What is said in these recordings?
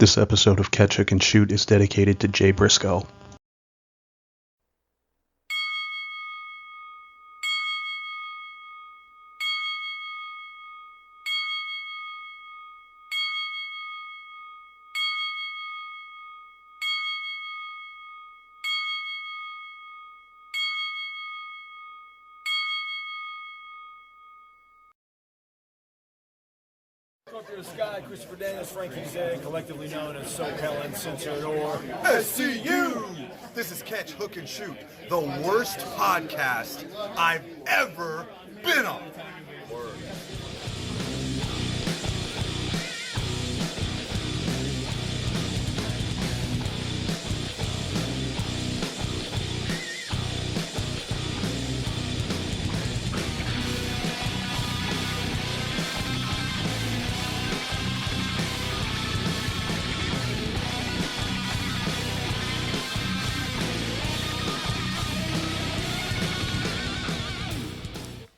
This episode of Catch, Hook, and Shoot is dedicated to Jay Briscoe. Up to the sky, Christopher Daniels, Frankie Zay, collectively known as SoCal Uncensored or SCU! This is Catch, Hook, and Shoot, the worst podcast I've ever been on.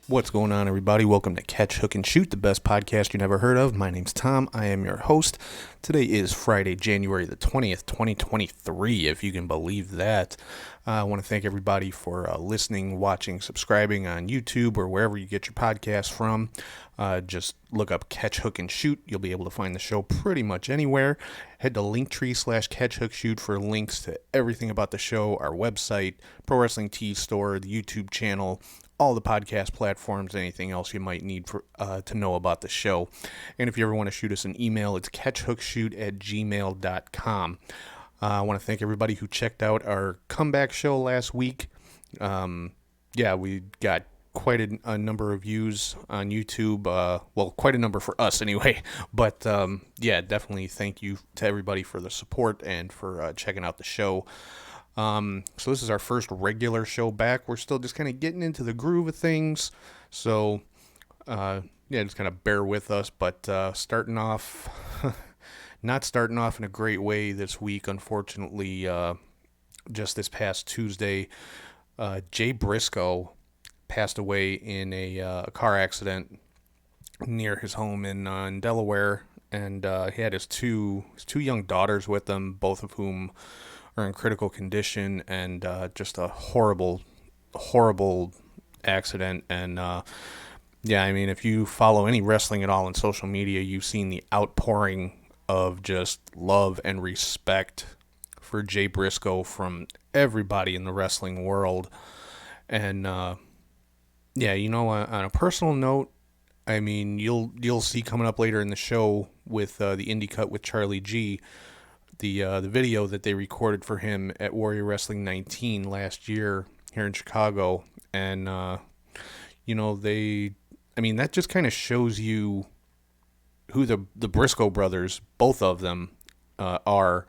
What's going on, everybody? Welcome to Catch, Hook, and Shoot, the best podcast you never heard of. My name's Tom. I am your host. Today is Friday, January the 20th, 2023, if you can believe that. I want to thank everybody for listening, watching, subscribing on YouTube or wherever you get your podcasts from. Just look up Catch, Hook, and Shoot. You'll be able to find the show pretty much anywhere. Head to Linktree/Catch, Hook, Shoot for links to everything about the show, our website, Pro Wrestling Tees store, the YouTube channel, all the podcast platforms, anything else you might need for to know about the show. And if you ever want to shoot us an email, it's catchhookshoot@gmail.com. I want to thank everybody who checked out our comeback show last week. We got quite a number of views on YouTube. Quite a number for us anyway. But definitely thank you to everybody for the support and for checking out the show. So this is our first regular show back. We're still just kind of getting into the groove of things. So, just kind of bear with us. But starting off, not starting off in a great way this week, unfortunately. Just this past Tuesday, Jay Briscoe passed away in a car accident near his home in Delaware. And he had his two young daughters with him, both of whom are in critical condition, and just a horrible accident. And if you follow any wrestling at all on social media, you've seen the outpouring of just love and respect for Jay Briscoe from everybody in the wrestling world. And on a personal note, I mean, you'll see coming up later in the show with the Indie Cut with Charlie G, the video that they recorded for him at Warrior Wrestling 19 last year here in Chicago. And, that just kind of shows you who the Briscoe brothers, both of them, are.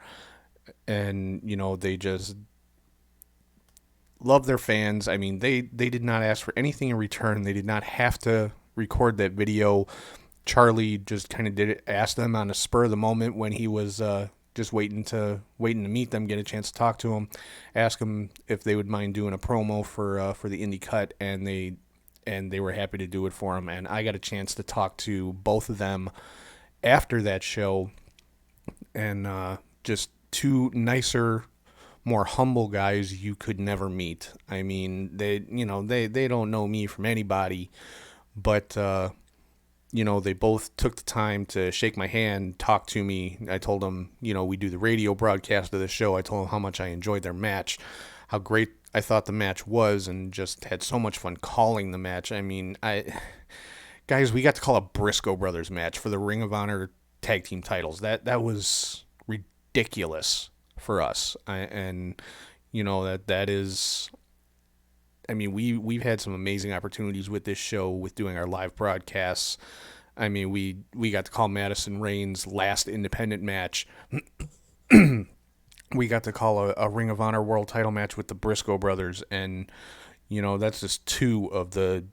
And, they just love their fans. I mean, they did not ask for anything in return. They did not have to record that video. Charlie just kind of asked them on the spur of the moment when he was just waiting to meet them, get a chance to talk to them, ask them if they would mind doing a promo for the Indie Cut, and they were happy to do it for him. And I got a chance to talk to both of them after that show, and just two nicer, more humble guys you could never meet. I mean, they don't know me from anybody, but they both took the time to shake my hand, talk to me. I told them, we do the radio broadcast of the show. I told them how much I enjoyed their match, how great I thought the match was, and just had so much fun calling the match. I mean, guys, we got to call a Briscoe Brothers match for the Ring of Honor tag team titles. That was ridiculous for us. That is... I mean, we've had some amazing opportunities with this show, with doing our live broadcasts. I mean, we got to call Madison Rain's last independent match. We got to call a Ring of Honor world title match with the Briscoe brothers. And, that's just two of the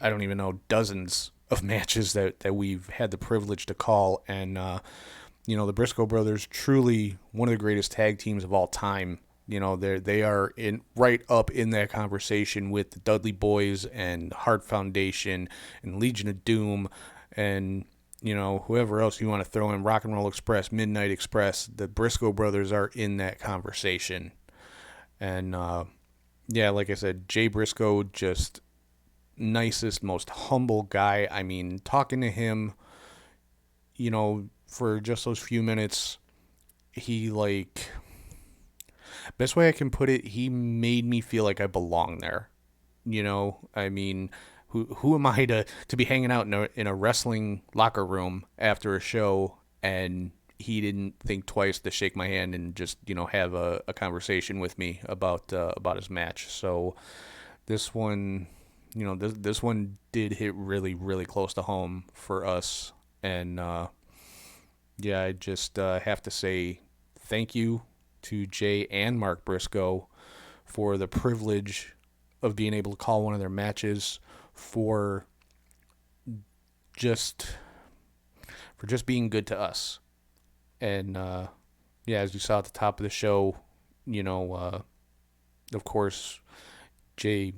I don't even know, dozens of matches that we've had the privilege to call. And, the Briscoe brothers, truly one of the greatest tag teams of all time. They are right up in that conversation with the Dudley Boys and Hart Foundation and Legion of Doom, and whoever else you want to throw in, Rock and Roll Express, Midnight Express, the Briscoe brothers are in that conversation. And, yeah, like I said, Jay Briscoe, just nicest, most humble guy. I mean, talking to him, for just those few minutes, he, best way I can put it, he made me feel like I belong there. I mean, who am I to be hanging out in a wrestling locker room after a show, and he didn't think twice to shake my hand and just have a conversation with me about his match. So this one, this one did hit really, really close to home for us. And yeah, I just have to say thank you to Jay and Mark Briscoe for the privilege of being able to call one of their matches, for just being good to us. And yeah, as you saw at the top of the show, of course, Jay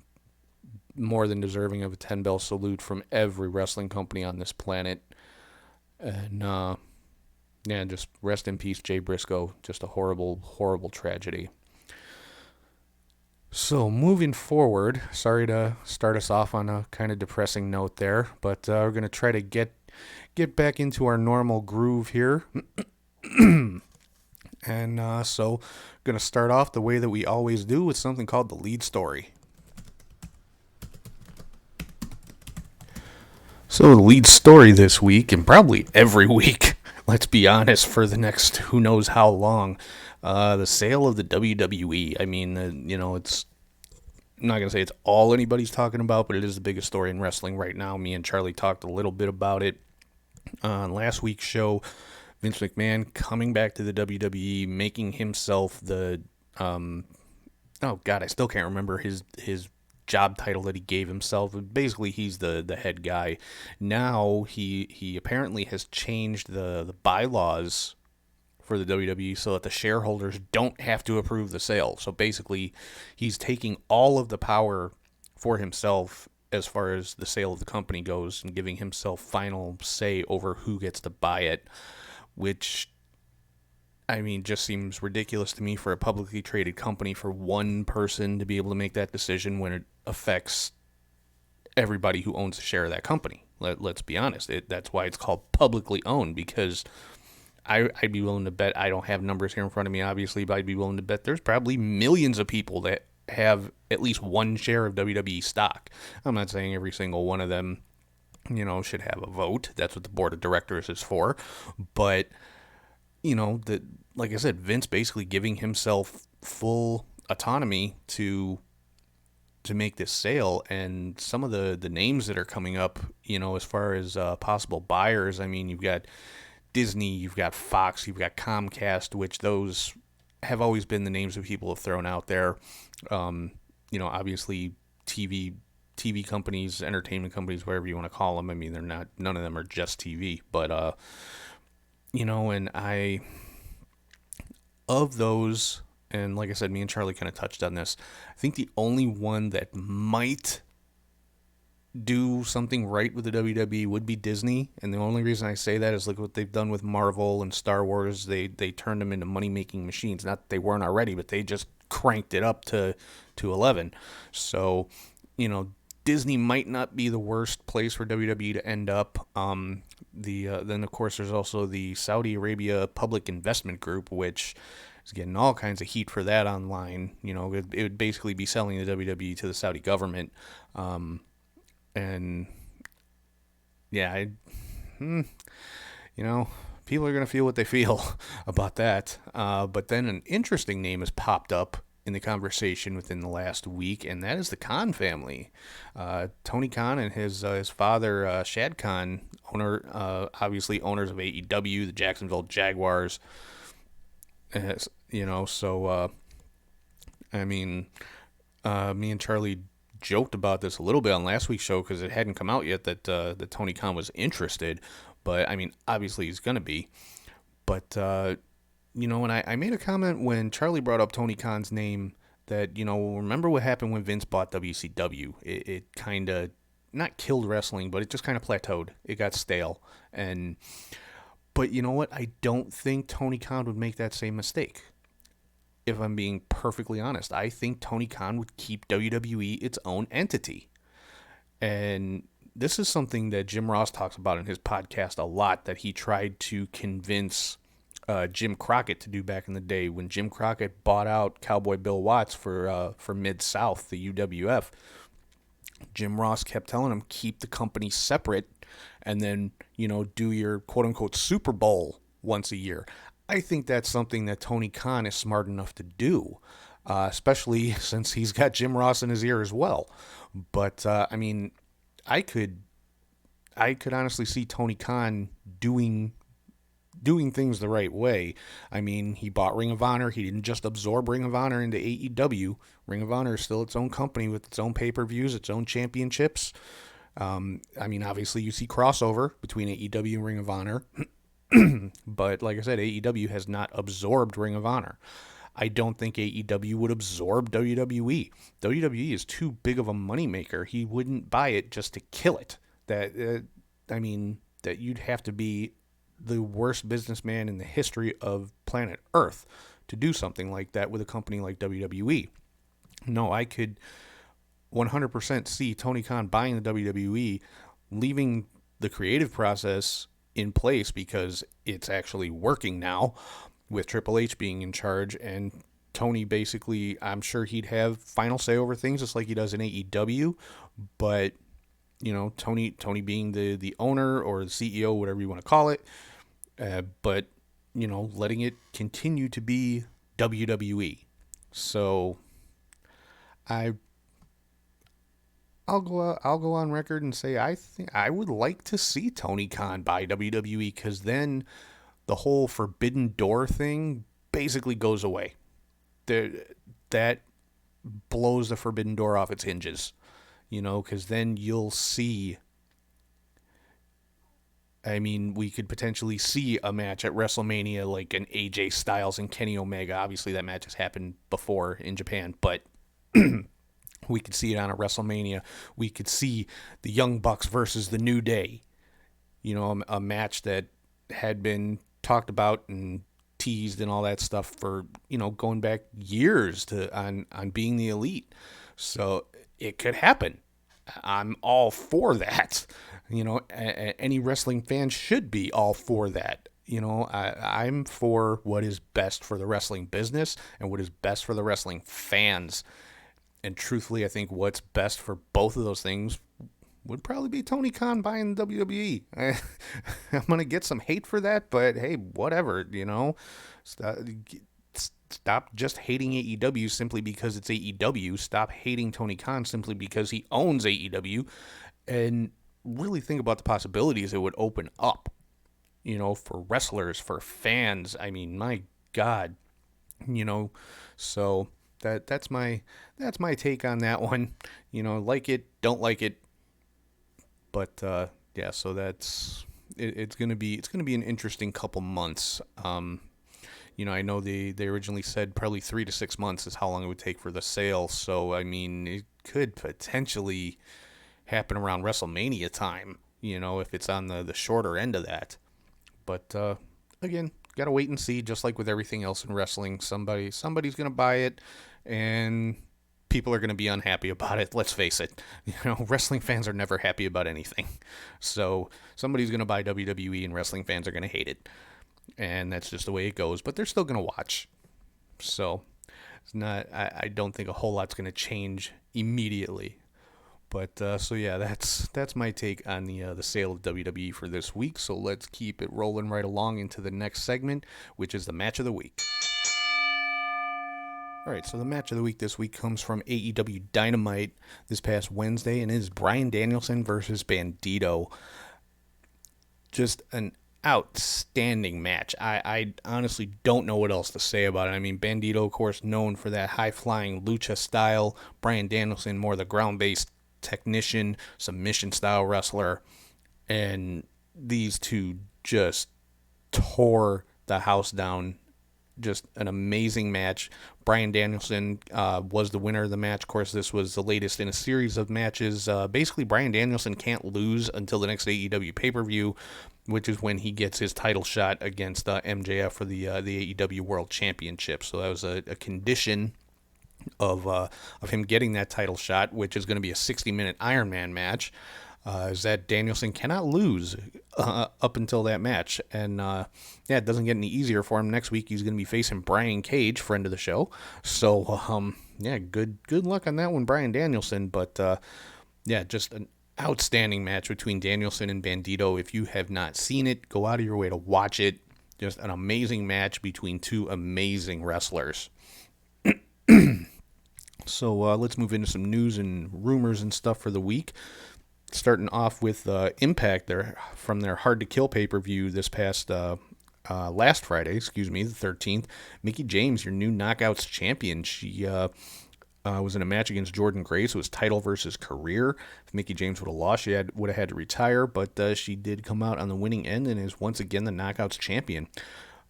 more than deserving of a 10-bell salute from every wrestling company on this planet. And yeah, just rest in peace, Jay Briscoe. Just a horrible, horrible tragedy. So moving forward, sorry to start us off on a kind of depressing note there, but we're going to try to get back into our normal groove here. And so going to start off the way that we always do, with something called the lead story. So the lead story this week, and probably every week, let's be honest, for the next who knows how long, the sale of the WWE. I mean, it's, I'm not going to say it's all anybody's talking about, but it is the biggest story in wrestling right now. Me and Charlie talked a little bit about it on last week's show. Vince McMahon coming back to the WWE, making himself the, oh God, I still can't remember his job title that he gave himself. Basically, he's the head guy. Now he apparently has changed the bylaws for the WWE so that the shareholders don't have to approve the sale. So basically, he's taking all of the power for himself as far as the sale of the company goes, and giving himself final say over who gets to buy it, which, I mean, just seems ridiculous to me for a publicly traded company, for one person to be able to make that decision when it affects everybody who owns a share of that company. Let's be honest. That's why it's called publicly owned, because I'd be willing to bet, I don't have numbers here in front of me, obviously, but I'd be willing to bet there's probably millions of people that have at least one share of WWE stock. I'm not saying every single one of them, should have a vote. That's what the board of directors is for. But, like I said, Vince basically giving himself full autonomy to make this sale, and some of the names that are coming up, as far as possible buyers. I mean, you've got Disney, you've got Fox, you've got Comcast, which those have always been the names that people have thrown out there. Obviously TV companies, entertainment companies, whatever you want to call them. I mean, none of them are just TV, but and of those, and like I said, me and Charlie kind of touched on this, I think the only one that might do something right with the WWE would be Disney. And the only reason I say that is, look what they've done with Marvel and Star Wars. They turned them into money-making machines. Not that they weren't already, but they just cranked it up to 11. So, Disney might not be the worst place for WWE to end up. Then of course there's also the Saudi Arabia Public Investment Group, which is getting all kinds of heat for that online. It would basically be selling the WWE to the Saudi government. And yeah, people are going to feel what they feel about that. But then an interesting name has popped up in the conversation within the last week, and that is the Khan family. Tony Khan and his father, Shad Khan, obviously owners of AEW, the Jacksonville Jaguars. So I mean, me and Charlie joked about this a little bit on last week's show, because it hadn't come out yet that Tony Khan was interested. But I mean, obviously he's going to be. But and I made a comment when Charlie brought up Tony Khan's name that, remember what happened when Vince bought WCW? It kind of not killed wrestling, but it just kind of plateaued. It got stale. But you know what? I don't think Tony Khan would make that same mistake. If I'm being perfectly honest, I think Tony Khan would keep WWE its own entity. And this is something that Jim Ross talks about in his podcast a lot, that he tried to convince Jim Crockett to do back in the day when Jim Crockett bought out Cowboy Bill Watts for Mid-South, the UWF. Jim Ross kept telling him, keep the company separate and then, do your quote-unquote Super Bowl once a year. I think that's something that Tony Khan is smart enough to do, especially since he's got Jim Ross in his ear as well. But, I could honestly see Tony Khan doing things the right way. He bought Ring of Honor. He didn't just absorb Ring of Honor into AEW. Ring of Honor is still its own company with its own pay-per-views, its own championships. Obviously you see crossover between AEW and Ring of Honor. But like I said, AEW has not absorbed Ring of Honor. I don't think AEW would absorb WWE. WWE is too big of a moneymaker. He wouldn't buy it just to kill it. That you'd have to be the worst businessman in the history of planet Earth to do something like that with a company like WWE. No, I could 100% see Tony Khan buying the WWE, leaving the creative process in place because it's actually working now with Triple H being in charge, and Tony basically, I'm sure he'd have final say over things just like he does in AEW, but Tony being the owner or the CEO, whatever you want to call it, but letting it continue to be WWE. So I'll go on record and say I think I would like to see Tony Khan buy WWE, because then the whole Forbidden Door thing basically goes away. That blows the Forbidden Door off its hinges, because then you'll see. We could potentially see a match at WrestleMania like an AJ Styles and Kenny Omega. Obviously, that match has happened before in Japan, but we could see it on a WrestleMania. We could see the Young Bucks versus the New Day. A match that had been talked about and teased and all that stuff for, going back years on being the Elite. So it could happen. I'm all for that. Any wrestling fan should be all for that. I'm for what is best for the wrestling business and what is best for the wrestling fans. And truthfully, I think what's best for both of those things would probably be Tony Khan buying the WWE. I'm going to get some hate for that, but hey, whatever, Stop just hating AEW simply because it's AEW. Stop hating Tony Khan simply because he owns AEW. And really think about the possibilities it would open up, for wrestlers, for fans. My God, so that's my take on that one. Like it, don't like it. But yeah, so that's it's gonna be an interesting couple months. I know they originally said probably 3 to 6 months is how long it would take for the sale. So it could potentially happen around WrestleMania time. If it's on the shorter end of that. But again, gotta wait and see. Just like with everything else in wrestling, somebody's gonna buy it, and people are going to be unhappy about it. Let's face it. Wrestling fans are never happy about anything. So somebody's going to buy WWE and wrestling fans are going to hate it. And that's just the way it goes. But they're still going to watch. So it's not. I don't think a whole lot's going to change immediately. But so yeah, that's my take on the sale of WWE for this week. So let's keep it rolling right along into the next segment, which is the match of the week. All right, so the match of the week this week comes from AEW Dynamite this past Wednesday, and it is Bryan Danielson versus Bandito. Just an outstanding match. I honestly don't know what else to say about it. Bandito, of course, known for that high-flying lucha style. Bryan Danielson, more the ground-based technician, submission-style wrestler. And these two just tore the house down just an amazing match. Bryan Danielson was the winner of the match. Of course, this was the latest in a series of matches. Basically, Bryan Danielson can't lose until the next AEW pay-per-view, which is when he gets his title shot against MJF for the AEW World Championship. So that was a condition of him getting that title shot, which is going to be a 60-minute Iron Man match. Is that Danielson cannot lose up until that match. And, it doesn't get any easier for him. Next week, he's going to be facing Brian Cage, friend of the show. So, good luck on that one, Bryan Danielson. But, just an outstanding match between Danielson and Bandito. If you have not seen it, go out of your way to watch it. Just an amazing match between two amazing wrestlers. So, let's move into some news and rumors and stuff for the week. Starting off with Impact from their Hard to Kill pay-per-view this past last Friday, the 13th. Mickie James, your new Knockouts champion. She was in a match against Jordynne Grace. It was title versus career. If Mickie James would have lost, she would have had to retire, but she did come out on the winning end and is once again the Knockouts champion.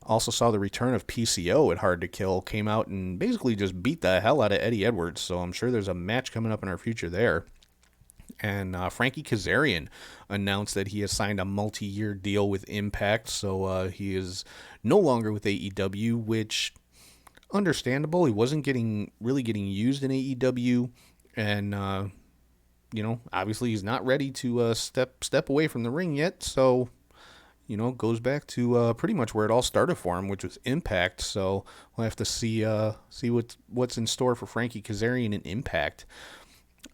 Also saw the return of PCO at Hard to Kill. Came out and basically just beat the hell out of Eddie Edwards, so I'm sure there's a match coming up in our future there. And Frankie Kazarian announced that he has signed a multi-year deal with Impact, so he is no longer with AEW, which, understandable. He wasn't really getting used in AEW, and, obviously he's not ready to step away from the ring yet, so, goes back to pretty much where it all started for him, which was Impact, so we'll have to see what's in store for Frankie Kazarian in Impact.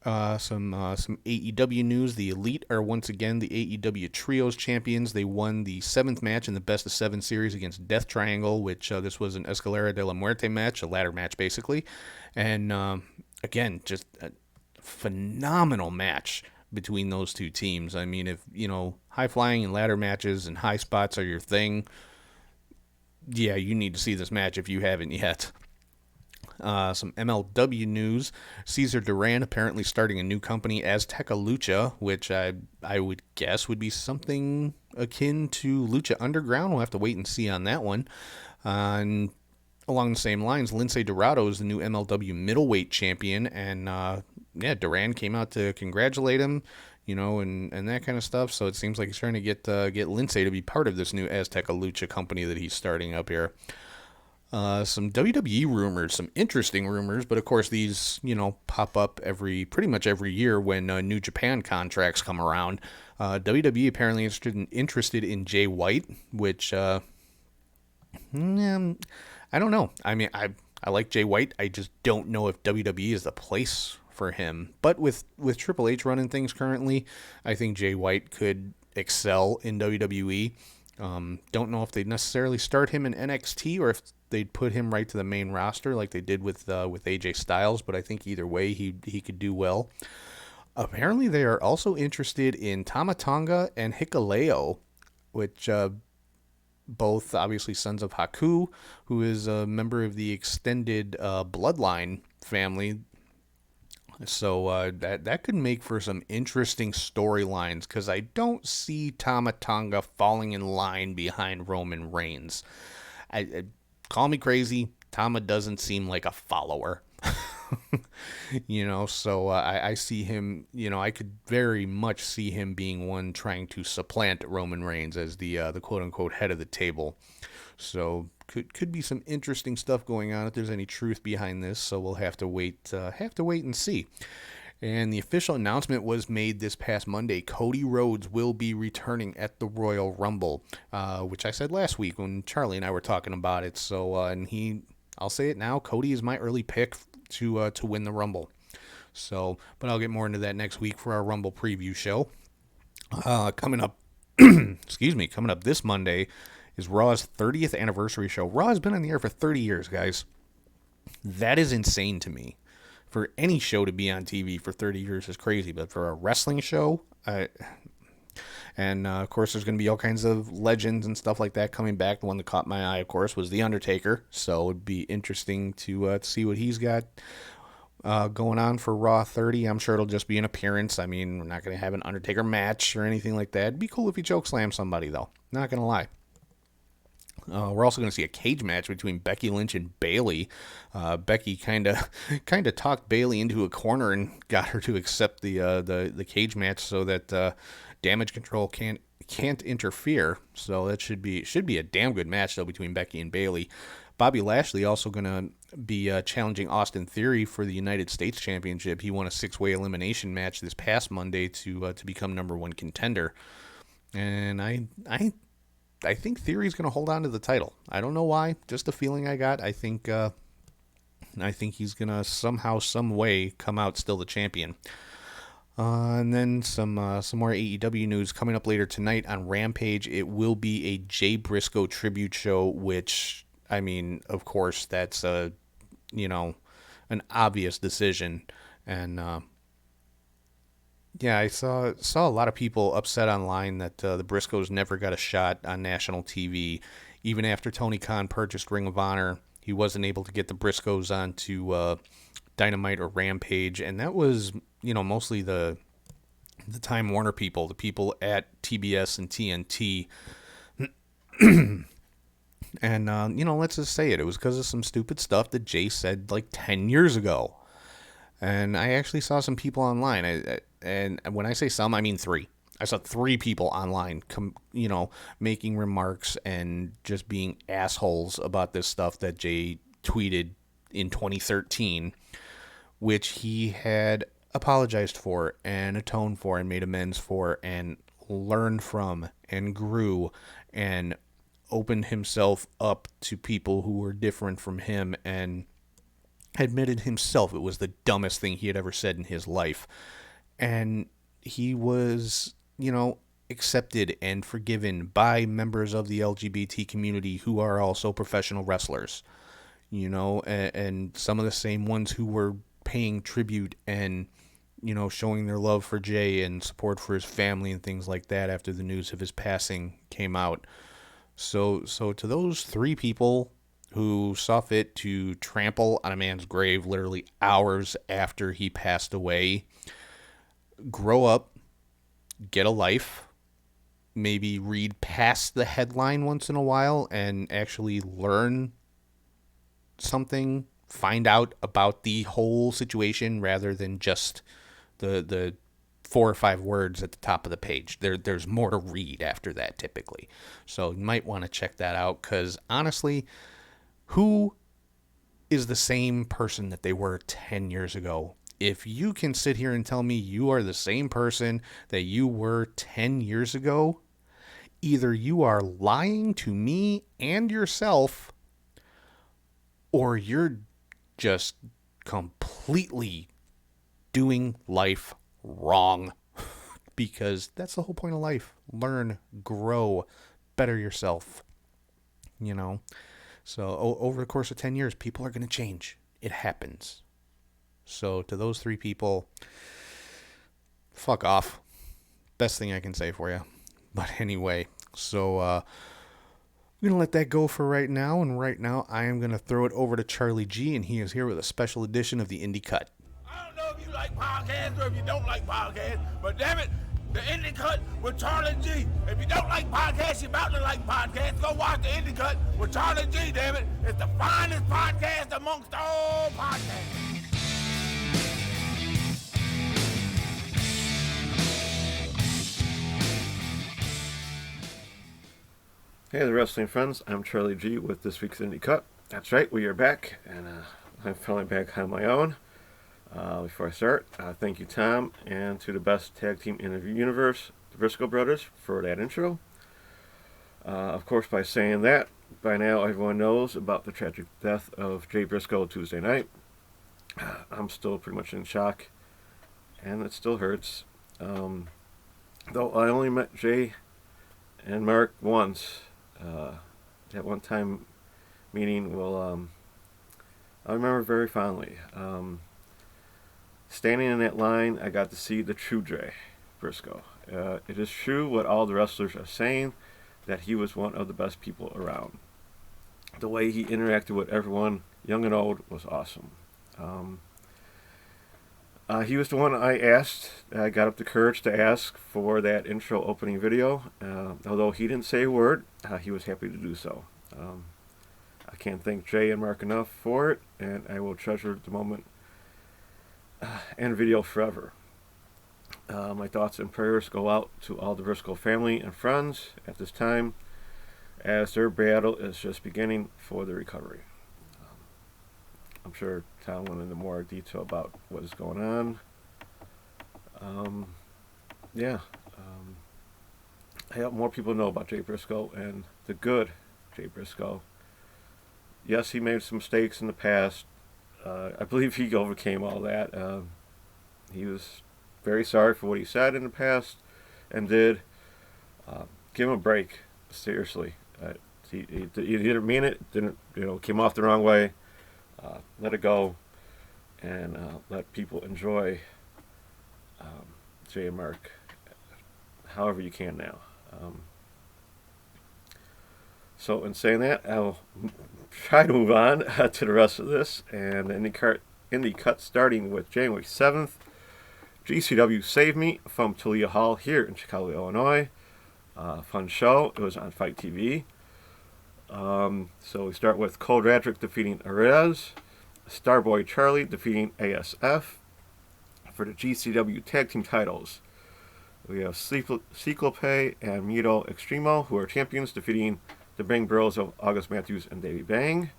Some AEW news. The Elite are once again the AEW Trios champions. They won the 7th match in the Best of 7 series against Death Triangle, which this was an Escalera de la Muerte match, a ladder match basically. And again, just a phenomenal match between those two teams. I mean, if, high flying and ladder matches and high spots are your thing, yeah, you need to see this match if you haven't yet. Some MLW news. Cesar Duran apparently starting a new company, Azteca Lucha, which I would guess would be something akin to Lucha Underground. We'll have to wait and see on that one. And along the same lines, Lince Dorado is the new MLW middleweight champion, and Duran came out to congratulate him, and that kind of stuff. So it seems like he's trying to get Lince to be part of this new Azteca Lucha company that he's starting up here. Some WWE rumors, some interesting rumors, but of course these, pop up pretty much every year when New Japan contracts come around. WWE apparently interested in Jay White, which, I don't know. I mean, I like Jay White. I just don't know if WWE is the place for him. But with Triple H running things currently, I think Jay White could excel in WWE. Don't know if they'd necessarily start him in NXT or if they'd put him right to the main roster like they did with AJ Styles, but I think either way he could do well. Apparently they are also interested in Tama Tonga and Hikuleo, which both obviously sons of Haku, who is a member of the extended Bloodline family. So that could make for some interesting storylines, because I don't see Tama Tonga falling in line behind Roman Reigns. I call me crazy, Tama doesn't seem like a follower. So I see him, I could very much see him being one trying to supplant Roman Reigns as the quote-unquote head of the table. So could be some interesting stuff going on if there's any truth behind this. So we'll have to wait and see. And the official announcement was made this past Monday. Cody Rhodes will be returning at the Royal Rumble, which I said last week when Charlie and I were talking about it. So I'll say it now. Cody is my early pick to win the Rumble. So, but I'll get more into that next week for our Rumble preview show. Coming up, coming up this Monday is Raw's 30th anniversary show. Raw has been on the air for 30 years, guys. That is insane to me. For any show to be on TV for 30 years is crazy, but for a wrestling show, of course, there's going to be all kinds of legends and stuff like that coming back. The one that caught my eye, of course, was The Undertaker, so it would be interesting to see what he's got going on for Raw 30. I'm sure it'll just be an appearance. I mean, we're not going to have an Undertaker match or anything like that. It'd be cool if he chokeslams somebody, though. Not going to lie. We're also going to see a cage match between Becky Lynch and Bayley. Becky kind of talked Bayley into a corner and got her to accept the cage match so that Damage Control can't interfere. So that should be a damn good match though between Becky and Bayley. Bobby Lashley also going to be challenging Austin Theory for the United States Championship. He won a 6-way elimination match this past Monday to become -- 1 contender. And I think Theory's going to hold on to the title. I don't know why, just a feeling I got. I think he's going to somehow, some way come out still the champion. And then some more AEW news coming up later tonight on Rampage. It will be a Jay Briscoe tribute show, which, I mean, of course, that's an obvious decision. And yeah, I saw a lot of people upset online that the Briscoes never got a shot on national TV. Even after Tony Khan purchased Ring of Honor, he wasn't able to get the Briscoes onto Dynamite or Rampage, and that was, mostly the Time Warner people, the people at TBS and TNT. And, let's just say it. It was because of some stupid stuff that Jay said like 10 years ago. And I actually saw some people online, and when I say some, I mean 3. I saw 3 people online, making remarks and just being assholes about this stuff that Jay tweeted in 2013, which he had apologized for and atoned for and made amends for and learned from and grew and opened himself up to people who were different from him and admitted himself it was the dumbest thing he had ever said in his life. And he was, accepted and forgiven by members of the LGBT community who are also professional wrestlers, and some of the same ones who were paying tribute and, showing their love for Jay and support for his family and things like that after the news of his passing came out. So to those 3 people who saw fit to trample on a man's grave literally hours after he passed away, grow up, get a life, maybe read past the headline once in a while and actually learn something, find out about the whole situation rather than just the 4 or 5 words at the top of the page. There's more to read after that typically. So you might want to check that out, because honestly, who is the same person that they were 10 years ago? If you can sit here and tell me you are the same person that you were 10 years ago, either you are lying to me and yourself, or you're just completely doing life wrong. Because that's the whole point of life. Learn, grow, better yourself. So over the course of 10 years, people are going to change. It happens. So to those 3 people, fuck off. Best thing I can say for you. But anyway, so I'm going to let that go for right now. And right now, I am going to throw it over to Charlie G, and he is here with a special edition of the Indie Cut. I don't know if you like podcasts or if you don't like podcasts, but damn it, the Indie Cut with Charlie G. If you don't like podcasts, you're about to like podcasts, go watch the Indie Cut with Charlie G, damn it. It's the finest podcast amongst all podcasts. Hey the wrestling friends, I'm Charlie G with this week's Indie Cut. That's right, we are back, and I'm finally back on my own. Before I start, thank you Tom, and to the best tag team in the universe, the Briscoe brothers, for that intro. Of course, by saying that, by now everyone knows about the tragic death of Jay Briscoe Tuesday night. I'm still pretty much in shock, and it still hurts. Though I only met Jay and Mark once, at one time meeting, I remember very fondly. Standing in that line, I got to see the true Jay Briscoe. It is true what all the wrestlers are saying, that he was one of the best people around. The way he interacted with everyone, young and old, was awesome. He was the one I asked. I got up the courage to ask for that intro opening video. Although he didn't say a word, he was happy to do so. I can't thank Jay and Mark enough for it, and I will treasure the moment and video forever. My thoughts and prayers go out to all the Briscoe family and friends at this time, as their battle is just beginning for the recovery. I'm sure Tom went into more detail about what is going on. I hope more people know about Jay Briscoe and the good Jay Briscoe. Yes, he made some mistakes in the past. I believe he overcame all that. He was very sorry for what he said in the past and did. Give him a break, seriously. He didn't mean it. Came off the wrong way. Let it go, and let people enjoy Jay and Mark however you can now. So in saying that, I'll try to move on to the rest of this, and Indie Cut starting with January 7th. GCW Save Me from Talia Hall here in Chicago, Illinois. Fun show. It was on Fight TV. So we start with Cole Radrick defeating Arez, Starboy Charlie defeating ASF for the GCW Tag Team titles. We have Cyclope and Mito Extremo, who are champions, defeating the Bang Bros of August Matthews and Davey Bang.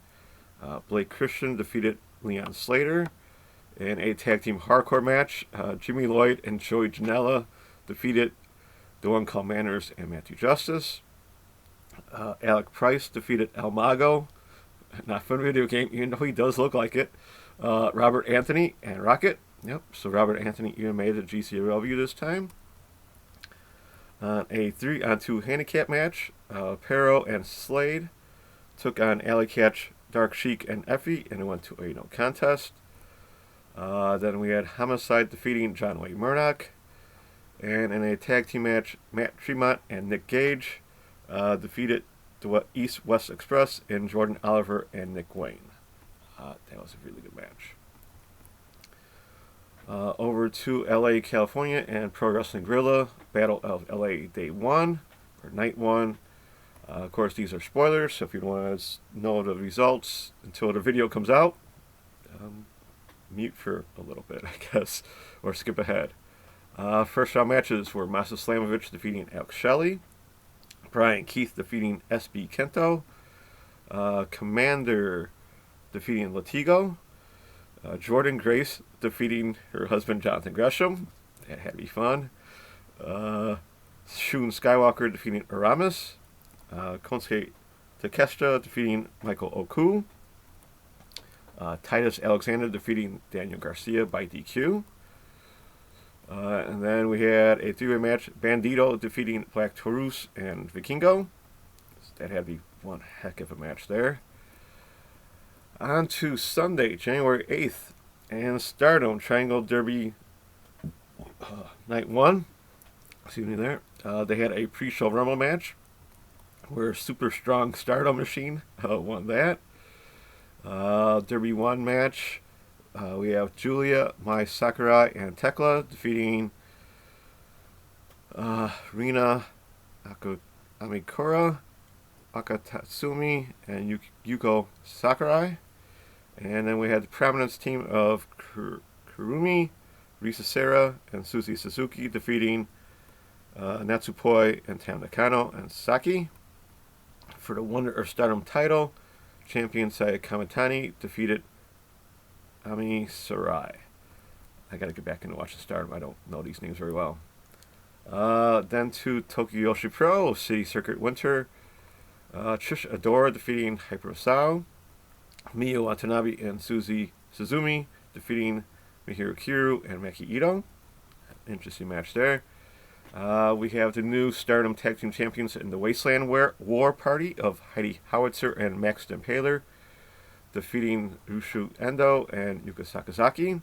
Blake Christian defeated Leon Slater in a tag team hardcore match. Jimmy Lloyd and Joey Janela defeated the One Called Manners and Matthew Justice. Alec Price defeated El Mago, not from a video game, even though he does look like it. Robert Anthony and Rocket. Yep, so Robert Anthony even made it to GCW this time. A 3-on-2 handicap match, Perro and Slade took on Alley Catch, Dark Sheik, and Effie, and it went to a no contest. Then we had Homicide defeating John Wayne Murdoch. And in a tag team match, Matt Tremont and Nick Gage defeated the East-West Express in Jordan Oliver and Nick Wayne. That was a really good match. Over to LA, California, and Pro Wrestling Guerrilla, Battle of LA Day 1, or Night 1. Of course, these are spoilers, so if you want to know the results until the video comes out, mute for a little bit, I guess, or skip ahead. First round matches were Masa Slamovich defeating Alex Shelley, Brian Keith defeating SB Kento, Commander defeating Latigo, Jordan Grace defeating her husband Jonathan Gresham. That had to be fun. Shun Skywalker defeating Aramis. Konsuke Takeshita defeating Michael Oku. Titus Alexander defeating Daniel Garcia by DQ. And then we had a three-way match, Bandito defeating Black Taurus and Vikingo. That had to be one heck of a match there. On to Sunday, January 8th, and Stardom Triangle Derby Night 1. Excuse me there. They had a pre-show Rumble match where Super Strong Stardom Machine won that. Derby 1 match. We have Julia, Mai Sakurai, and Tekla defeating Rina Amikura, Akatatsumi, and Yuko Sakurai. And then we had the Prominence team of Kurumi, Risa Sera, and Susie Suzuki defeating Natsupoi and Tam Nakano and Saki. For the Wonder of Stardom title, champion Saya Kamitani defeated Ami Sarai. I gotta get back into watching Stardom. I don't know these names very well. Then to Tokyo Yoshi Pro, City Circuit Winter. Trish Adora defeating Hyper Sao. Miyu Watanabe and Suzy Suzumi defeating Mihiru Kiru and Maki Ito. Interesting match there. We have the new Stardom Tag Team Champions in the Wasteland War Party of Heidi Howitzer and Max Dempaler defeating Rushu Endo and Yuka Sakazaki.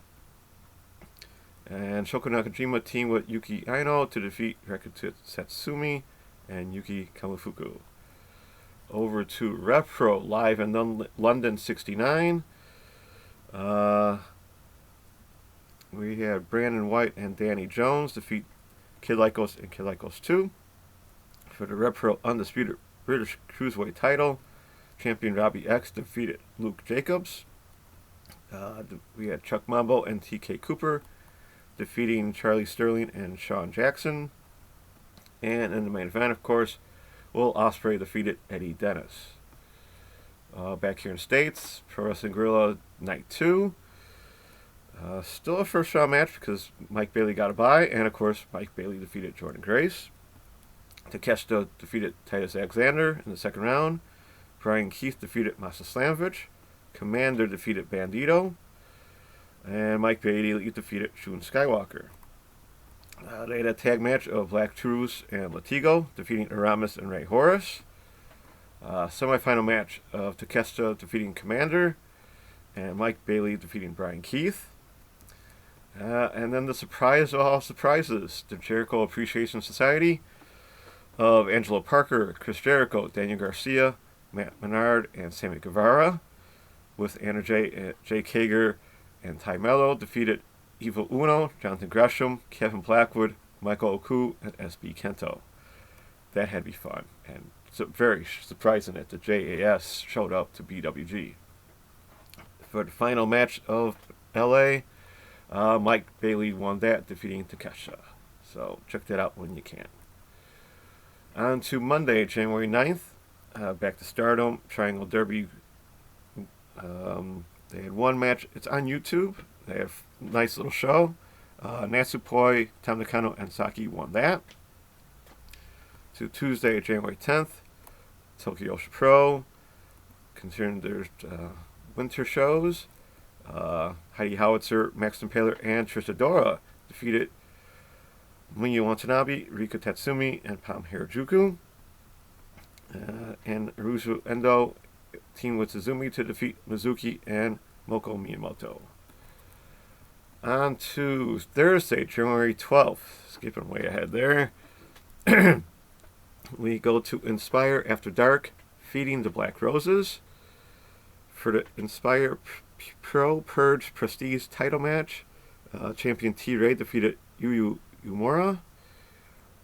And Shoko Nakajima team with Yuki Aino to defeat Rakuto Satsumi and Yuki Kamufuku. Over to Repro live in London 69. we had Brandon White and Danny Jones defeat Kid Lycos and Kid Lycos 2. For the Red Pro Undisputed British Cruiserweight title, champion Robbie X defeated Luke Jacobs. We had Chuck Mambo and TK Cooper defeating Charlie Sterling and Sean Jackson. And in the main event, of course, Will Ospreay defeated Eddie Dennis. Back here in the States, Pro Wrestling Guerrilla Night 2. Still a first round match because Mike Bailey got a bye, and of course Mike Bailey defeated Jordan Grace. Takeshita defeated Titus Alexander in the second round. Brian Keith defeated Masa Slamovich. Commander defeated Bandito. And Mike Bailey defeated Shun Skywalker. They had a tag match of Black Truce and Latigo defeating Aramis and Ray Horace. Semi-final match of Takeshita defeating Commander and Mike Bailey defeating Brian Keith. And then the surprise of all surprises, the Jericho Appreciation Society of Angelo Parker, Chris Jericho, Daniel Garcia, Matt Menard, and Sammy Guevara, with Anna Jay Kager and Ty Mello defeated Evil Uno, Jonathan Gresham, Kevin Blackwood, Michael Oku, and SB Kento. That had to be fun, and so very surprising that the JAS showed up to BWG. For the final match of LA, Mike Bailey won that, defeating Takeshita. So check that out when you can. On to Monday, January 9th, back to Stardom, Triangle Derby. They had one match. It's on YouTube. They have a nice little show. Natsupoi, Tam Nakano, and Saki won that. To Tuesday, January 10th, Tokyo Osha Pro. Considering their winter shows, Heidi Howitzer, Max Impaler, and Trish Adora defeated Miyu Watanabe, Rika Tatsumi, and Pam Harajuku. And Aruzu Endo teamed with Suzumi to defeat Mizuki and Moko Miyamoto. On to Thursday, January 12th. Skipping way ahead there. We go to Inspire After Dark, Feeding the Black Roses. For the Inspire Pro Purge Prestige title match, champion T-Ray defeated Yu Uemura.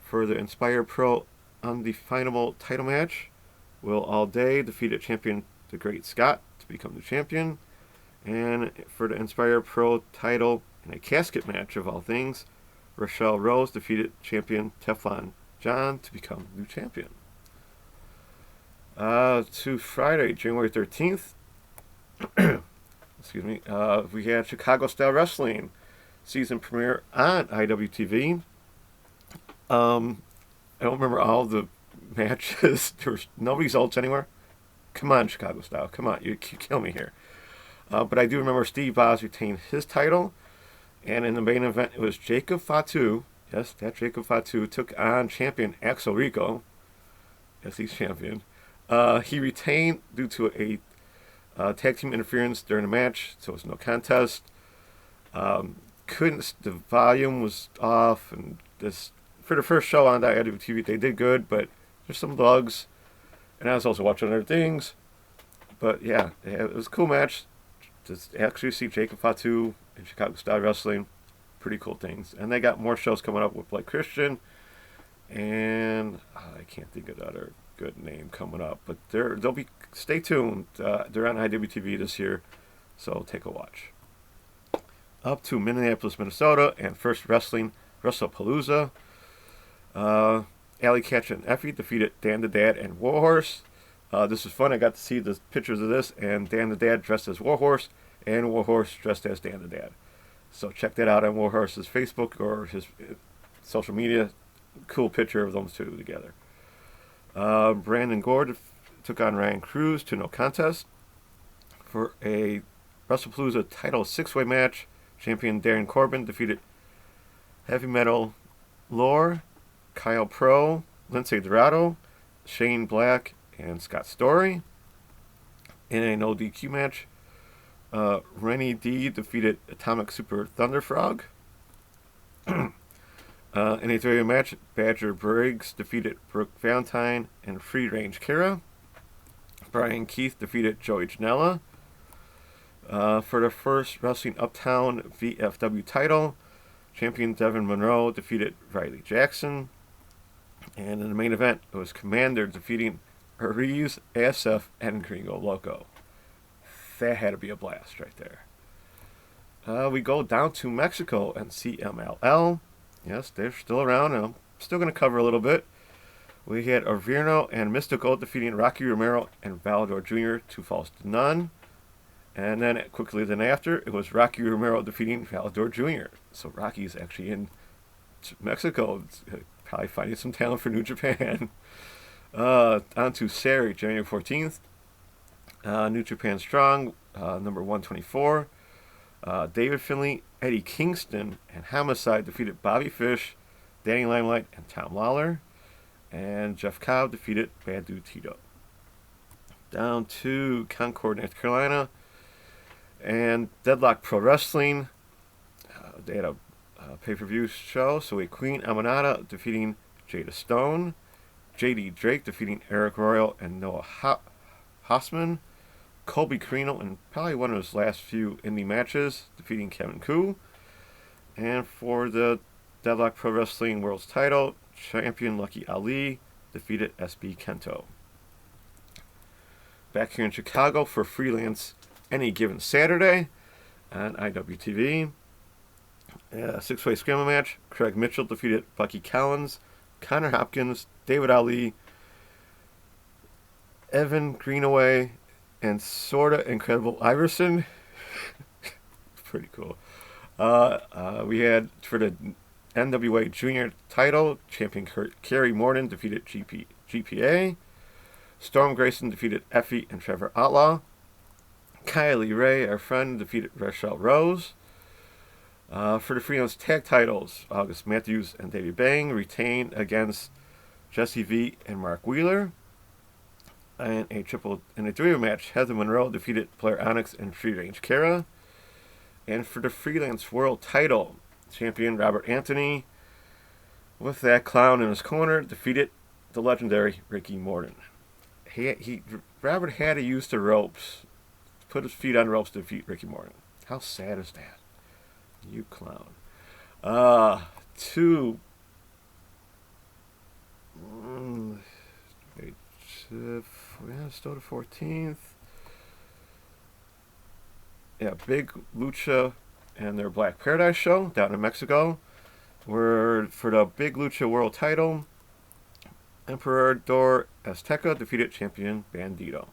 For the Inspire Pro Undefinable title match, Will All Day defeated champion The Great Scott to become the champion. And for the Inspire Pro title in a casket match of all things, Rochelle Rose defeated champion Teflon John to become new champion. To Friday, January 13th, excuse me, we had Chicago Style Wrestling season premiere on IWTV. I don't remember all the matches. There was no results anywhere. Come on, Chicago Style. Come on, you kill me here. But I do remember Steve Boz retained his title. And in the main event, it was Jacob Fatu. Yes, that Jacob Fatu took on champion Axel Rico. Yes, he's champion. He retained due to a tag team interference during the match, so it was no contest. The volume was off, and this for the first show on IWTV, they did good, but there's some bugs. And I was also watching other things. But yeah, it was a cool match. To actually see Jacob Fatu in Chicago Style Wrestling, pretty cool things. And they got more shows coming up with Blake Christian, and I can't think of the other good name coming up. But they'll be. Stay tuned. They're on IWTV this year, so take a watch. Up to Minneapolis, Minnesota, and First Wrestling WrestlePalooza. Alley Catch and Effie defeated Dan the Dad and Warhorse. This was fun. I got to see the pictures of this, and Dan the Dad dressed as Warhorse, and Warhorse dressed as Dan the Dad. So check that out on Warhorse's Facebook or his social media. Cool picture of those two together. Brandon Gore took on Ryan Cruz to no contest. For a WrestlePalooza title six-way match, champion Darren Corbin defeated Heavy Metal Lore, Kyle Pro, Lindsay Dorado, Shane Black, and Scott Story. In a no DQ match, Rennie D defeated Atomic Super Thunder Frog. In a three-way match, Badger Briggs defeated Brooke Valentine and Free Range Kira. Brian Keith defeated Joey Janela. For the first Wrestling Uptown VFW title, champion Devin Monroe defeated Riley Jackson. And in the main event, it was Commander defeating Ariz, ASF, and Gringo Loco. That had to be a blast right there. We go down to Mexico and CMLL. Yes, they're still around. I'm still going to cover a little bit. We had Averno and Mystico defeating Rocky Romero and Valador Jr. 2 falls to none. And then quickly then after, it was Rocky Romero defeating Valador Jr. So Rocky's actually in Mexico, probably finding some talent for New Japan. On to Saturday, January 14th. New Japan Strong, number 124. David Finlay, Eddie Kingston, and Homicide defeated Bobby Fish, Danny Limelight, and Tom Lawler. And Jeff Cobb defeated Bad Dude Tito. Down to Concord, North Carolina. And Deadlock Pro Wrestling. They had a pay-per-view show. So we had Queen Amanada defeating Jada Stone. JD Drake defeating Eric Royal and Noah Hossman. Colby Carino in probably one of his last few indie matches, defeating Kevin Koo. And for the Deadlock Pro Wrestling World's title, champion Lucky Ali defeated SB Kento. Back here in Chicago for Freelance Any Given Saturday on IWTV. Six-way scramble match. Craig Mitchell defeated Bucky Collins, Connor Hopkins, David Ali, Evan Greenaway, and sorta incredible Iverson. Pretty cool. We had for the NWA Junior title, champion Kerry Morton defeated GPA. Storm Grayson defeated Effie and Trevor Outlaw. Kylie Ray, our friend, defeated Rachel Rose. For the Freelance Tag titles, August Matthews and Davey Bang retained against Jesse V and Mark Wheeler. And a three-way match, Heather Monroe defeated Blair Onyx and Free Range Kara. And for the Freelance World title, champion Robert Anthony, with that clown in his corner, defeated the legendary Ricky Morton. Robert had to use the ropes, put his feet on ropes to defeat Ricky Morton. How sad is that? You clown. Still the 14th. Yeah, Big Lucha and their Black Paradise show down in Mexico. Were for the Big Lucha World title, Emperador Azteca defeated champion Bandito.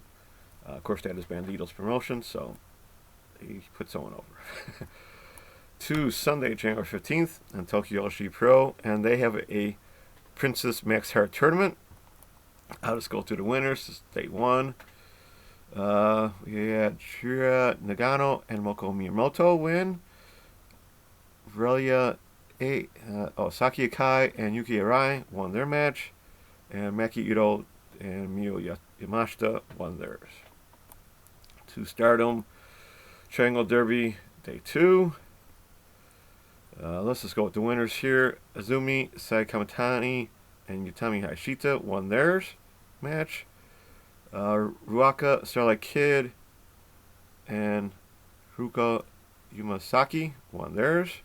Of course, that is Bandito's promotion, so he put someone over. To Sunday, January 15th, on Tokyo Joshi Pro, and they have a Princess Max Heart tournament. I'll just go through the winners. This is day one. We had Shira Nagano and Moko Miyamoto win. Relia Saki Akai and Yuki Arai won their match. And Maki Ito and Miyo Yamashita won theirs. To Stardom, Triangle Derby, day two. Let's just go with the winners here. Azumi Saikamatani and Utami Hayashita won theirs match. Ruaka Starlight Kid and Ruka Yumasaki won theirs.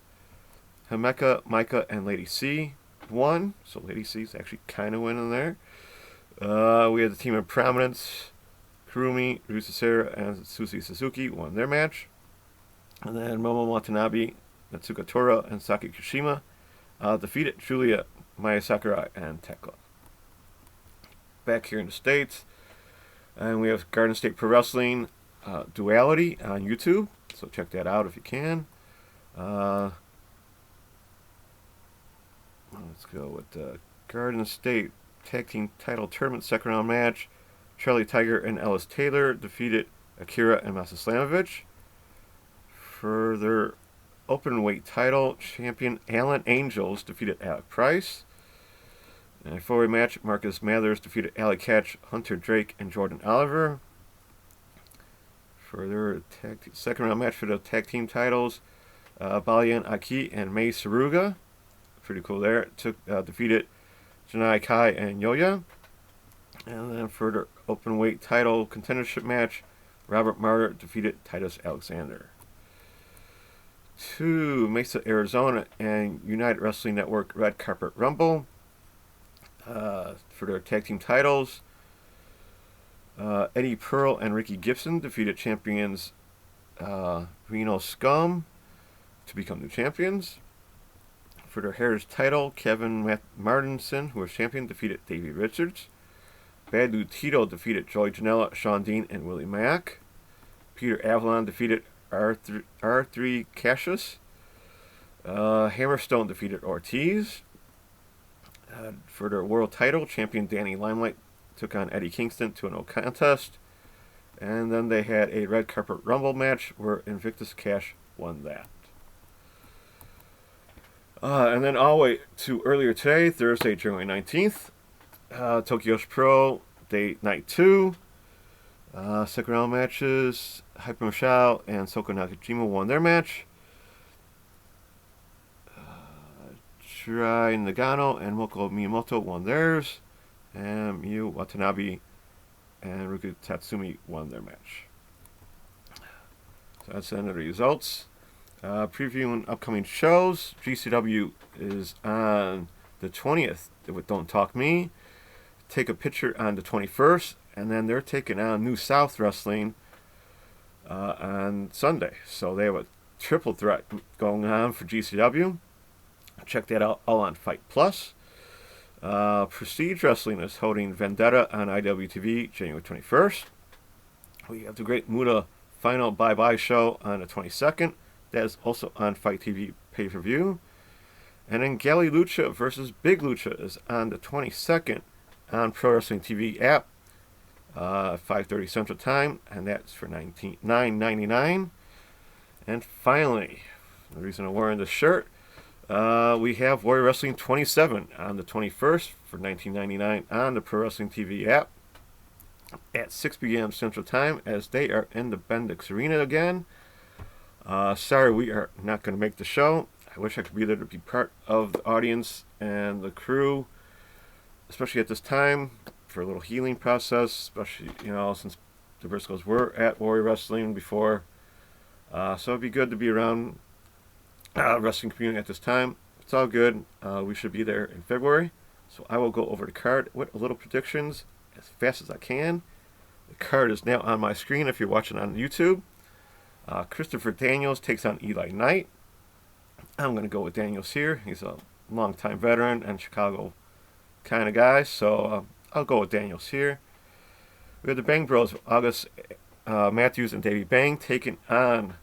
Himeka, Maika, and Lady C won. So Lady C is actually kind of winning there. We had the team of Prominence. Kurumi, Ryusasera, and Susie Suzuki won their match. And then Momo Watanabe, Natsuka Tora, and Saki Kishima defeated Julia, Maya Sakurai, and Tekla. Back here in the States, and we have Garden State Pro Wrestling Duality on YouTube, so check that out if you can. Let's go with the Garden State Tag Team Title Tournament second round match. Charlie Tiger and Ellis Taylor defeated Akira and Masaslamovich. For their open weight title, champion Alan Angels defeated Alec Price. In a four-way match, Marcus Mathers defeated Ali Catch, Hunter Drake, and Jordan Oliver. For their second round match for the tag team titles, Balian Aki and Mei Saruga, pretty cool there, defeated Janai Kai and Yoya. And then for their open weight title contendership match, Robert Martyr defeated Titus Alexander. To Mesa, Arizona, and United Wrestling Network Red Carpet Rumble for their tag team titles. Eddie Pearl and Ricky Gibson defeated champions Reno Scum to become new champions. For their Heritage title, Kevin Martinson, who was champion, defeated Davey Richards. Bad Lou Tito defeated Joey Janela, Sean Dean, and Willie Mack. Peter Avalon defeated R3 Cassius. Hammerstone defeated Ortiz. For their world title, champion Danny Limelight took on Eddie Kingston to a no contest. And then they had a Red Carpet Rumble match where Invictus Cash won that. And then all the way to earlier today, Thursday, January 19th, Tokyo's Pro, Day Night 2. Second round matches, Hyper Michelle and Soko Nakajima won their match. Shirai Nagano and Moko Miyamoto won theirs. And Miyu Watanabe and Ruku Tatsumi won their match. So that's the end of the results. Previewing upcoming shows. GCW is on the 20th with Don't Talk Me. Take a Picture on the 21st. And then they're taking on New South Wrestling on Sunday. So they have a triple threat going on for GCW. Check that out all on Fight Plus. Prestige Wrestling is holding Vendetta on IWTV January 21st. We have the Great Muta Final Bye-Bye show on the 22nd. That is also on Fight TV pay-per-view. And then Gali Lucha versus Big Lucha is on the 22nd on Pro Wrestling TV app, 5:30 Central Time, and that's for $9.99. And finally, the reason I'm wearing this shirt, we have Warrior Wrestling 27 on the 21st for $19.99 on the Pro Wrestling TV app at 6 p.m. Central Time as they are in the Bendix Arena again. Sorry, we are not going to make the show. I wish I could be there to be part of the audience and the crew, especially at this time, for a little healing process, especially, since the Briscoes were at Warrior Wrestling before. So it'd be good to be around wrestling community at this time. It's all good. We should be there in February. So I will go over the card with a little predictions as fast as I can. The card is now on my screen if you're watching on YouTube. Christopher Daniels takes on Eli Knight. I'm going to go with Daniels here. He's a longtime veteran and Chicago kind of guy, so I'll go with Daniels here. We have the Bang Bros, August Matthews and Davey Bang, taking on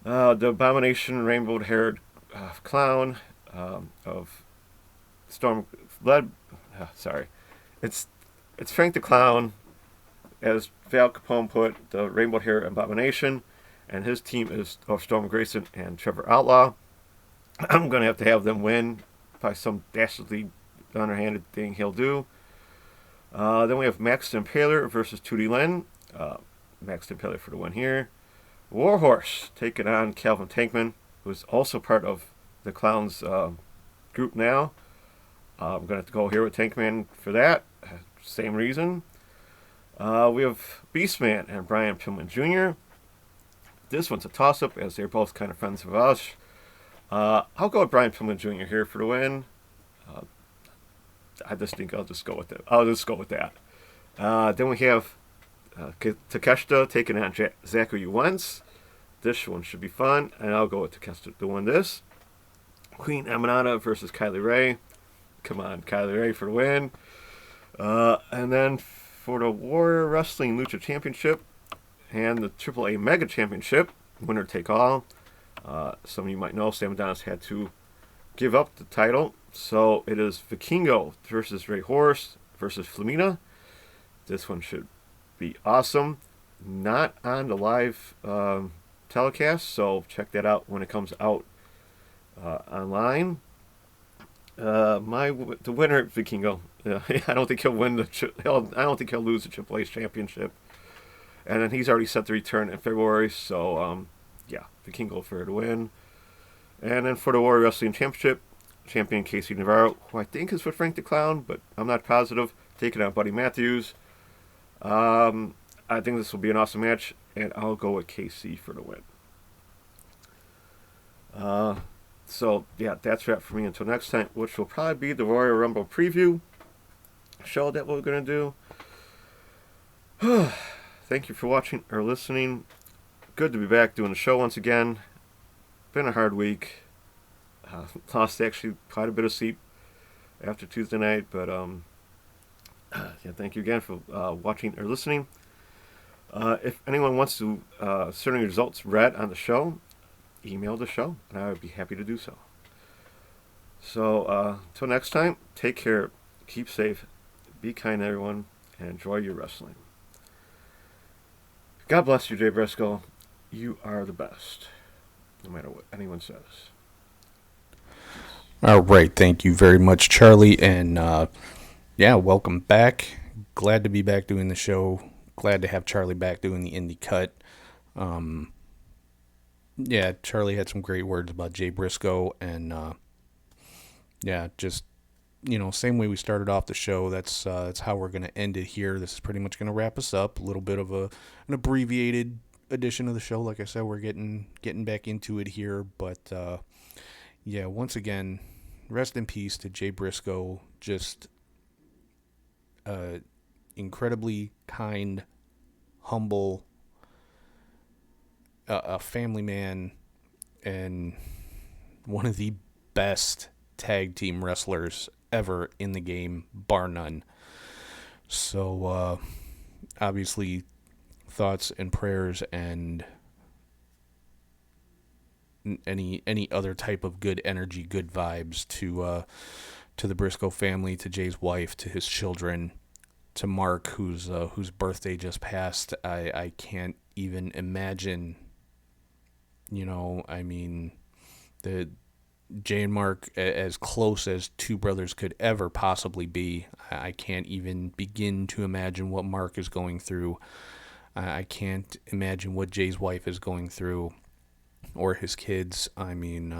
the Abomination Rainbow-haired clown of Storm. It's Frank the Clown, as Val Capone put, the Rainbow-haired Abomination, and his team is Storm Grayson and Trevor Outlaw. I'm going to have them win by some dastardly underhanded thing he'll do. Then we have Max Impaler versus 2D Lynn. Max Impaler for the win here. Warhorse taking on Calvin Tankman, who's also part of the Clowns group now. I'm going to have to go here with Tankman for that. Same reason. We have Beastman and Brian Pillman Jr. This one's a toss-up as they're both kind of friends of us. I'll go with Brian Pillman Jr. here for the win. I just think I'll just go with that. Then we have Takeshita taking on Zachary Wentz. This one should be fun, and I'll go with Takeshita to win this. Queen Amanada versus Kylie Ray. Come on, Kylie Ray for the win. And then for the Warrior Wrestling Lucha Championship and the AAA Mega Championship, winner take all. Some of you might know Sam Adonis had to give up the title. So it is Vikingo versus Ray Horse versus Flamina. This one should be awesome. Not on the live telecast, so check that out when it comes out online. The winner, Vikingo. I don't think he'll win I don't think he'll lose the AAA championship. And then he's already set to return in February, so Vikingo for the win. And then for the Warrior Wrestling Championship, champion Casey Navarro, who I think is with Frank the Clown, but I'm not positive, taking on Buddy Matthews. I think this will be an awesome match, and I'll go with KC for the win. So, yeah, that's wrap for me until next time, which will probably be the Royal Rumble preview show that we're going to do. Thank you for watching or listening. Good to be back doing the show once again. Been a hard week. Lost actually quite a bit of sleep after Tuesday night, but yeah, thank you again for watching or listening. If anyone wants to certain results read on the show, email the show, and I would be happy to do so. So, until next time, take care, keep safe, be kind to everyone, and enjoy your wrestling. God bless you, Jay Briscoe. You are the best, no matter what anyone says. All right, thank you very much, Charlie, and yeah, welcome back. Glad to be back doing the show. Glad to have Charlie back doing the indie cut. Yeah, Charlie had some great words about Jay Briscoe, and yeah, just, you know, same way we started off the show. That's how we're gonna end it here. This is pretty much gonna wrap us up. A little bit of an abbreviated edition of the show. Like I said, we're getting back into it here, but yeah, once again, rest in peace to Jay Briscoe. Just incredibly kind, humble, a family man, and one of the best tag team wrestlers ever in the game, bar none. So obviously, thoughts and prayers and any other type of good energy, good vibes to the Briscoe family, to Jay's wife, to his children, to Mark, whose birthday just passed. I can't even imagine. You know, I mean, the Jay and Mark, as close as two brothers could ever possibly be. I can't even begin to imagine what Mark is going through. I can't imagine what Jay's wife is going through, or his kids. I mean,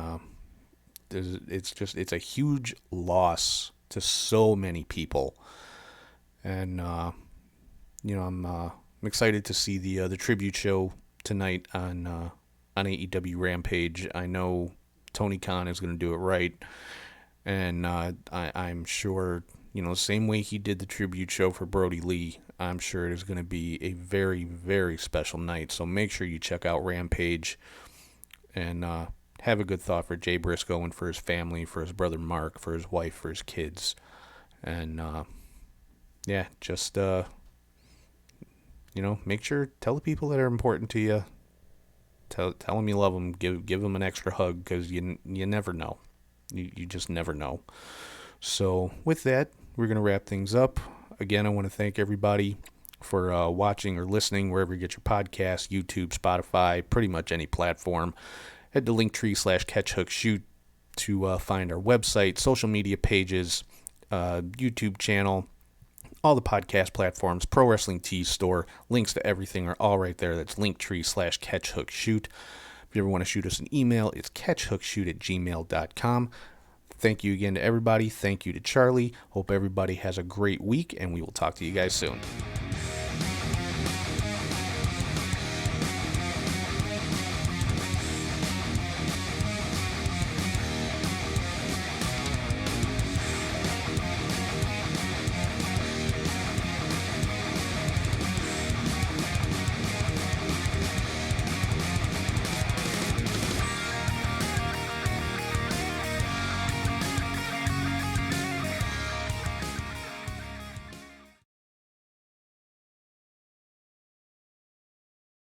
it's a huge loss to so many people, and you know, I'm excited to see the tribute show tonight on AEW Rampage. I know Tony Khan is going to do it right, and I'm sure, you know, the same way he did the tribute show for Brody Lee, I'm sure it is going to be a very, very special night. So make sure you check out Rampage, and have a good thought for Jay Briscoe and for his family, for his brother Mark, for his wife, for his kids, and yeah, just you know, make sure, tell the people that are important to you. Tell them you love them. Give them an extra hug, because you never know. You just never know. So with that, we're going to wrap things up. Again, I want to thank everybody for watching or listening wherever you get your podcasts, YouTube, Spotify, pretty much any platform. Head to Linktree/CatchHookShoot to find our website, social media pages, YouTube channel, all the podcast platforms, Pro Wrestling Tees store. Links to everything are all right there. That's Linktree/CatchHookShoot. If you ever want to shoot us an email, it's catchhookshoot@gmail.com. Thank you again to everybody. Thank you to Charlie. Hope everybody has a great week, and we will talk to you guys soon.